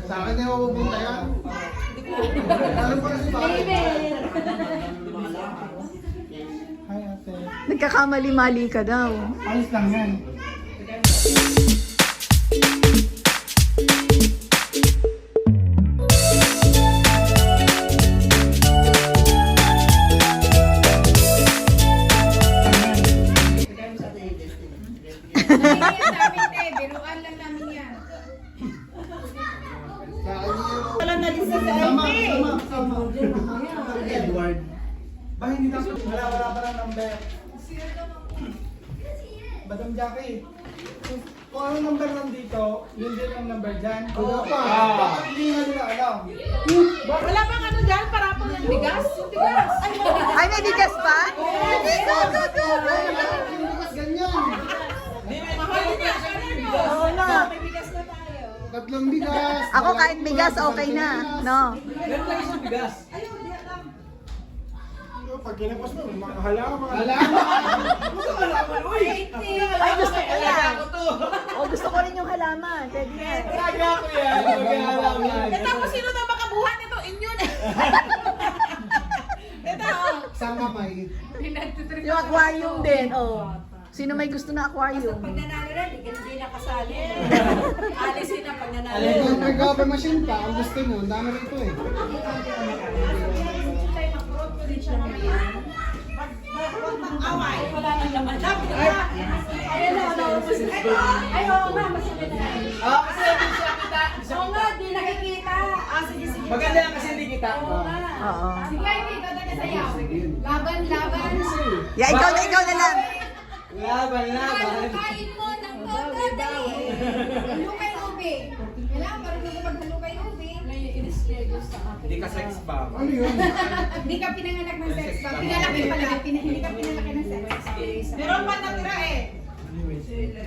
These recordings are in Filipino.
Sa akin na mapupunta yan. Lalo pa kasi bakit? Hi ate. Nagkakamali-mali ka daw. Ayos lang yan. Biruan lang namin yan. Sa akin yun. Wala na din sa Sama. Edward. Ba hindi na wala pa ng number. Madam Jackie. Kung anong number nandito, yun din ang number dyan. Wala pa. Bakit hindi nga nila alam? Wala bang ano dyan? Parapol ng bigas? Yung bigas. Ay, may bigas pa? Sige, go, go, go, go. Bakit ganyan? Oo na. May bigas na tayo. Tatlong bigas. Ako kahit bigas, okay na. No? Pag kinapos mo, mga halaman. Halaman, uy! Ay, gusto ko yan. O, gusto ko rin yung halaman. Pwede yan. Talaga ko yan. Mag-halaman. Eh tapos sino na makabuhan nito? Inyun. Ito. Saan ka pa eh? Yung aquarium din, oh. Sino may gusto na aquarium? Pag nanalo na, hindi na kasali. Alisin na pag nanalo. Kung may cover machine pa, ang gusto mo, ang dami rito eh. Away. Wala nang laman. Ayun na, ay, oo nga, masaya na. Oo nga, di nakikita. Sige, sige. Maganda lang kasi hindi kita. Oo. Sige, ikaw na sayaw. Laban, laban. Yeah, ikaw na lang. Laban. Kain mo ng todo, dali. Halukay ube. Kailangan parang hindi maghalo kay ube. Hindi ka sex bomb. Ano yun? Hindi ka pinanganak ng sex bomb. Pinalaki pala. Hindi ka pinalaki ng sex bomb. Meron pa natira eh.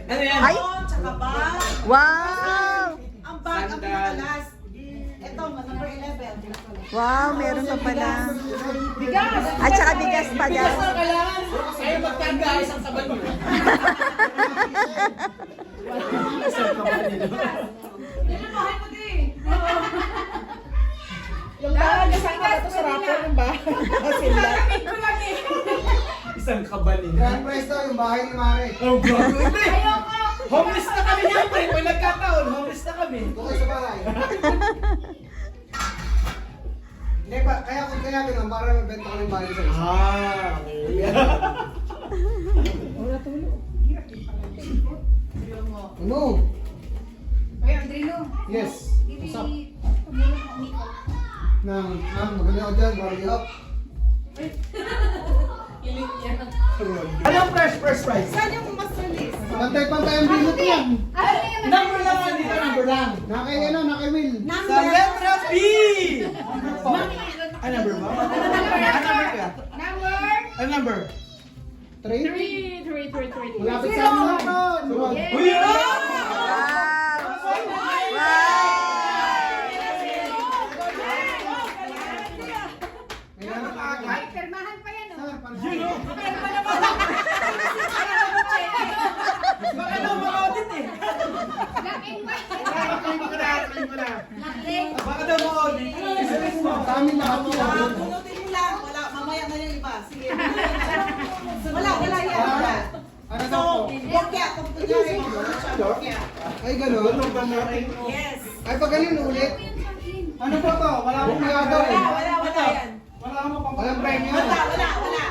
Ano yan? Ay! Tsaka ba? Wow! Ang bag ang pinakalas. Ito, number 11. Wow, meron pa pala. Bigas! At saka bigas pa daw. Ayaw magtanda isang saban mo. Mahal mo din. Yung bahay kasama ba ito sa rapper ng bahay? Kakamit ko lang eh. Isang kabalin. Grand prize daw yung bahay ni Mare. Oh, God. Ayoko. Homeless na kami niyan, pre. Kung nagkataon, homeless na kami. Bukod sa bahay. Hindi pa, kaya ganun, para mabenta ko ng bahay sa isa. Okay. Ano? Ay, Andrino. Yes. What's up? Tumulong mo, Nico. Magaling ako dyan, hurry up. Anong first prize? Saan yung mas release? Pantay-pantay ang bilot yan. Number lang lang dito, number lang. Nakay Will. Sa letra B! Ano number mo? Ano number ka? Number? Ano number? 3? 3. Malapit sa amin na ito. Sunod. Uy! Wow! Wow! Ayan. Ay, permahan pa yan, oh. Sir, para- Perma naman. Baka daw ma-audit eh. Black and white. Tuloy mo na. Baka daw ma-audit. Sa amin lahat yan. Punutin mo lang. Wala, mamaya na yung iba. Sige. Wala yan. Wala. Ano daw po? Bokya. Kung kunyari, mabulot siya. Bokya. Ay, gano'n? Yes. Ay, pag ganun ulit. Ano po to? Wala akong nagagaw eh. Wala yan. Wala akong pang... Walang premyo. Wala.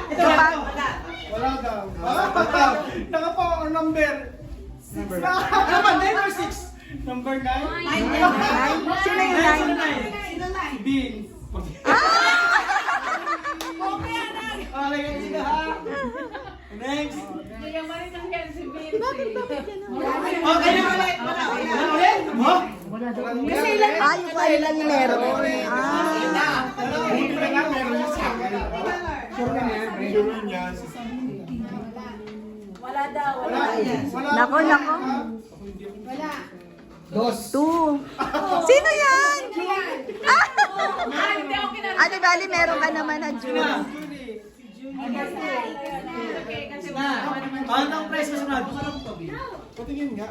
Ito ba? Wala. Wala daw. Ah, nakapo ang number. Number. Ano ba? 9 or 6? Number 9? Sino yung nine? Sino na eh? Bin. Alay ka sila ha. Next. Okay na ulit. Wala ulit? Ha? Ah, yung pala lang yung meron. Ah. Sure ka na yan, pre? Wala daw. Wala. Wala. Nako, nako. Wala. Dos. 2. Sino yan? Ah! Hindi ako kinarap. Ano bali, meron ka naman na June. Na. Anong price mo sunod? Patingin nga.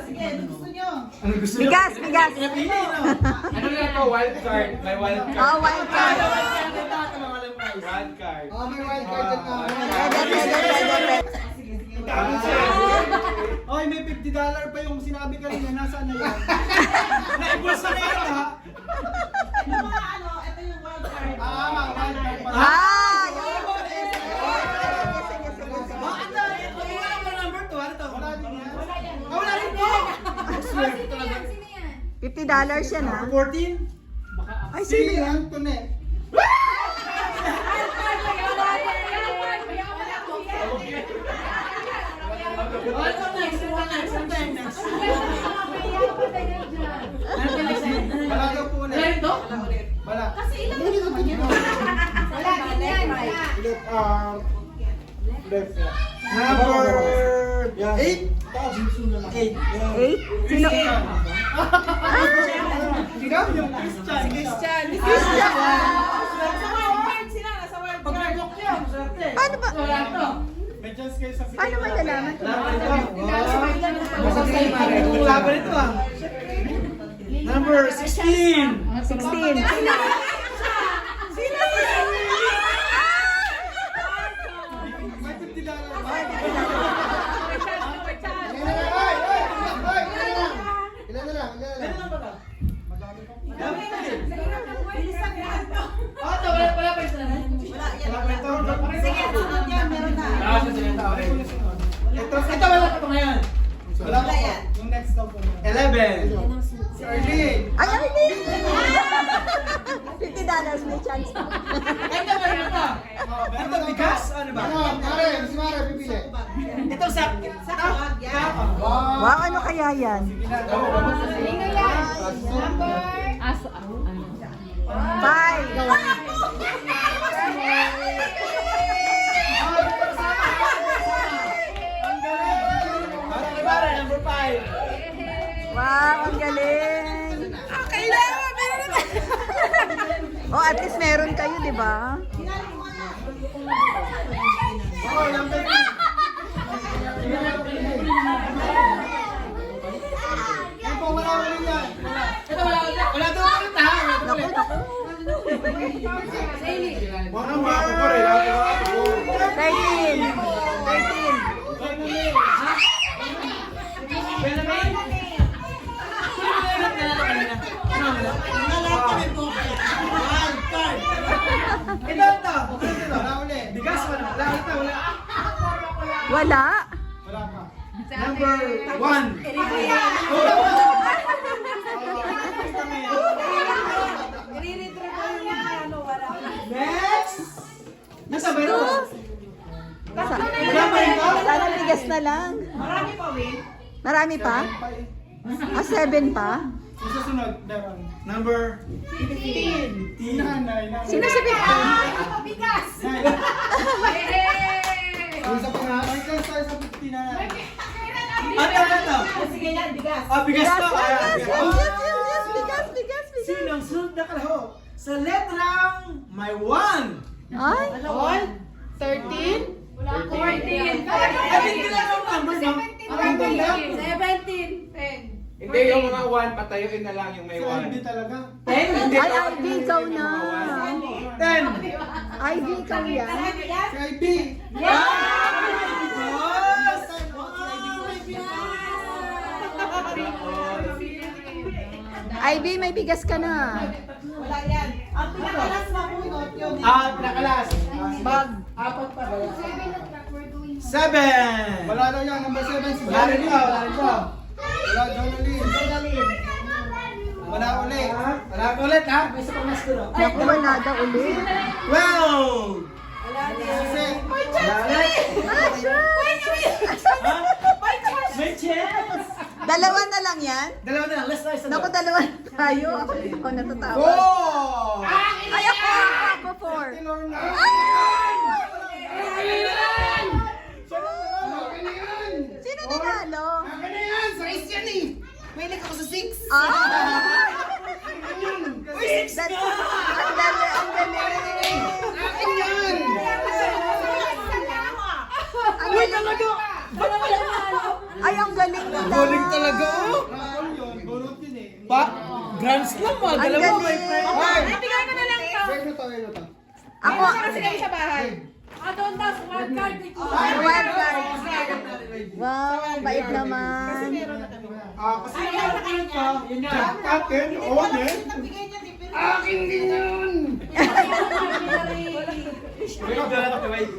Sige, ano gusto nyo? Bigas, bigas. Ano na ito? Wild card. May wild card. Oh, wild card. Wild card. Oh, may wild card dyan na. Pwede. Oy, may $50 pa yung sinabi kanina. Nasaan na yan? Naibulsa na yan, ha? Ito mga ano, ito yung wild card. Wild card pa. Ah! Wala din yan. Wala rin po. Sino yan? $50 yan ha. 14? Ay, Si sino yan? Antoinette. Wala daw po ulit. Wala. Kasi ilang wala din yan. Left. Number 8. 8. 8? Sino? Ikaw yung Christian. Christian. Christian. Nasa wild card sila, nasa wild card. Pag-block niya, swerte. Paano ba? May chance kayo sa Paano malalaman? Laban ito ah. Number 16. 16. Sino? May $50. Ilan na lang? Madami pa. Bilisan mo. Wala, yan. Wala pa ito. Sige, sunod yan, meron na. Ito wala pa ito ngayon. Wala Wala yan. Yung next daw po. 11. Si Arlene. Ay, Arlene! $50 may chance. Ito meron na. Ito bigas? Ano ba? Mare, si Mare pipili. Ito sa Tawag yan. Wow, ano kaya yan? Sino yan? Number? 5. Number 5. Wow, ang galing. Kailangan, meron na. Oh, at least meron kayo, di ba? Oh, number 3. Yan po, wala ulit yan. Wala daw ulit ha. Naku, naku. Number 13. Ito. Wala ulit. Bigas wala. Wala ito. Wala. Wala. Wala pa. Number 1. I-retrip ko yung mga ano, wala. Next. Nasa ba ito? Sana bigas na lang. Marami pa, Win. Marami pa? Ah, 7 pa? Yung susunod, meron. Number 15. Sino si Victor? Bigas! Isa pa nga. May chance tayo sa 15 na. Sige yan, bigas. Bigas to. Yes, bigas. Sinong sunod na kalaho? Sa letrang may 1. Ay, 13? Wala ko. 14. Hindi, yung mga 1, patayuin na lang yung may 1. Hindi talaga. ay, IB, ikaw na. 10. IB, ikaw yan. Si IB. IB, may bigas ka na. Wala yan. Ang pinakalas na bunot yun. Nakalas. Bag. 7. Wala daw yan. Number 7. Si Jared pa. Wala Jonalyn. Wala ulit. Wala ka ulit ha? May isa pang mas kulo. Naku, wala daw ulit. 12. Wala ulit. Ah, sure. May chance. Dalawa na lang yan? Dalawa na lang. Let's try sa Naku, dalawa tayo. Ako hindi ko natatawa. 4. Ay, ako 4. Lorna. Sino nanalo? Akin na yan! Sa race yan eh! Mahilig ako sa 6! Ah! Uy, 6 That's, ka! ang galing, ang galing. Akin yan! Ang galing. Talaga! Wala nanalo. Ay, ang galing nila. Galing talaga, oh. Rakol yun, bunot yun eh. Pa, Grand Slam, ah. Ang Dalawa, galing. my friend. Ay! Bigay ko na lang to. Wait na to. Ako, Kasi kayo sa bahay. Doon daw, wild card. wild card. Wow, bait naman. Kasi yung ulit ka, yun yan. Akin, oo yan. Nabigay niya ni pero Akin din yun! Wala. Wait,